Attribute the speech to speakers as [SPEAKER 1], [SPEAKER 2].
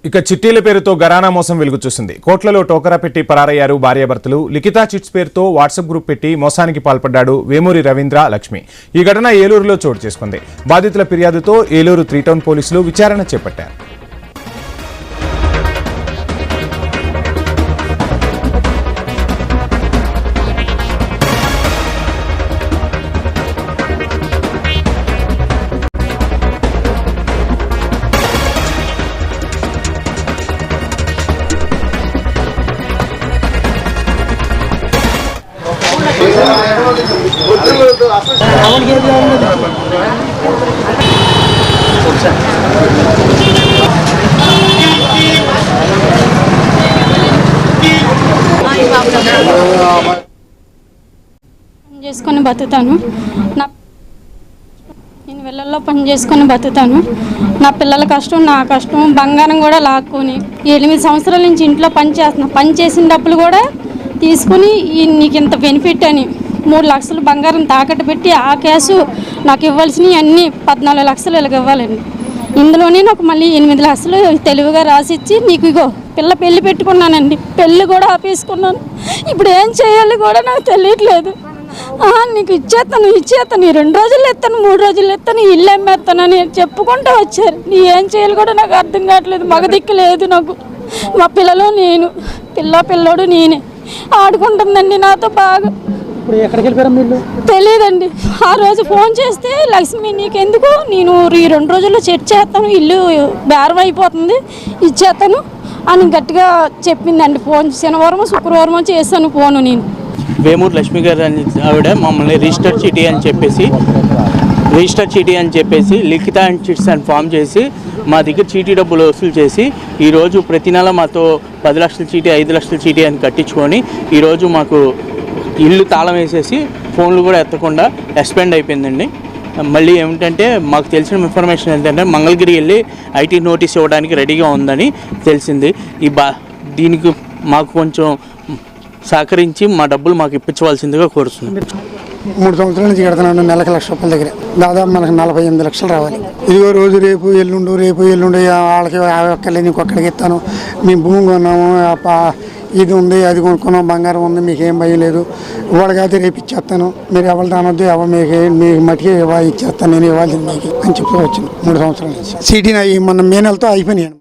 [SPEAKER 1] ఇక చిట్టీల పేరుతో గరానా మోసం వెలుగు చూసింది. కోట్లలో టోకరా పెట్టి పరారయ్యారు భార్యాభర్తలు. లిఖితా చిట్స్ పేరుతో వాట్సాప్ గ్రూప్ పెట్టి మోసానికి పాల్పడ్డాడు వేమూరి రవీంద్ర, లక్ష్మి. ఈ ఘటన ఏలూరులో చోటు చేసుకుంది. బాధితుల ఫిర్యాదుతో ఏలూరు 3 టౌన్ పోలీసులు విచారణ చేపట్టారు.
[SPEAKER 2] చేసుకొని బతుకుతాను. నేను వెళ్ళల్లో పని చేసుకొని బతుకుతాను. నా పిల్లల కష్టం, నా కష్టం. బంగారం కూడా లాక్కొని 8 సంవత్సరాల నుంచి ఇంట్లో పని చేస్తున్నా. పని చేసిన డబ్బులు కూడా తీసుకుని నీకు ఇంత బెనిఫిట్ అని 3 లక్షలు బంగారం తాకట్టు పెట్టి ఆ కేసు నాకు ఇవ్వాల్సినవి అన్నీ 14 లక్షలు ఇలాగ ఇవ్వాలండి. ఇందులోనే నాకు మళ్ళీ 8 లక్షలు తెలివిగా రాసిచ్చి నీకు ఇగో పిల్ల పెళ్ళి పెట్టుకున్నానండి. పెళ్ళి కూడా ఆపేసుకున్నాను. ఇప్పుడు ఏం చేయాలి కూడా నాకు తెలియట్లేదు. నీకు ఇచ్చేస్తాను 2 రోజులు ఎత్తాను, 3 రోజులు ఎత్తాను, ఇల్లు అమ్మేస్తానని చెప్పుకుంటూ వచ్చారు. నీ ఏం చేయాలి కూడా నాకు అర్థం కావట్లేదు. మగ దిక్కు లేదు నాకు. మా పిల్లలు నేను, పిల్లోడు నేనే. ఆడుకుంటుందండి నాతో బాగా. తెలియదండి. ఆ రోజు ఫోన్ చేస్తే లక్ష్మి నీకెందుకు, నేను ఈ 2 రోజుల్లో సెట్ చేస్తాను, ఇల్లు బేరం అయిపోతుంది, ఇచ్చేస్తాను అని గట్టిగా చెప్పిందండి. ఫోన్ శనివారం శుక్రవారం చేశాను ఫోను. నేను
[SPEAKER 3] వేమూరు లక్ష్మి గారు అని ఆవిడ మమ్మల్ని రిజిస్టర్ చీటీ అని చెప్పేసి లిఖిత అండ్ చిట్స్ అని ఫామ్ చేసి మా దగ్గర చీటీ డబ్బులు వసూలు చేసి ఈరోజు ప్రతి నెల మాతో 10 లక్షల చీటీ 5 లక్షల చీటీ అని కట్టించుకొని ఈరోజు మాకు ఇల్లు తాళం వేసేసి ఫోన్లు కూడా ఎత్తకుండా ఎక్స్పెండ్ అయిపోయిందండి. మళ్ళీ ఏమిటంటే మాకు తెలిసిన ఇన్ఫర్మేషన్ ఏంటంటే మంగళగిరి వెళ్ళి ఐటీ నోటీస్ ఇవ్వడానికి రెడీగా ఉందని తెలిసింది. దీనికి మాకు కొంచెం సహకరించి మా డబ్బులు మాకు ఇప్పించవలసిందిగా కోరుతున్నాం.
[SPEAKER 4] 3 సంవత్సరాల నుంచి కడుతున్నాను. నెలకు ₹1,00,000 దగ్గర దాదాపు మనకు 48 లక్షలు రావాలి. ఇదిగో రోజు రేపు ఎల్లుండు వాళ్ళకి ఒక్కళ్ళని ఇంకొకరికి ఇస్తాను. మేము భూమి కొన్నాము, ఇది ఉంది, అది కొనుక్కున్నాం, బంగారం ఉంది, మీకేం భయం లేదు, వాడికైతే రేపు ఇచ్చేస్తాను, మీరు ఎవరు అనొద్దు, మీ మట్టికి ఇచ్చేస్తాను, నేను ఇవ్వాల్సింది మీకు అని చెప్పి వచ్చింది. 3 సంవత్సరాల నుంచి సిటీ మన మే నెలతో అయిపోయినాయి.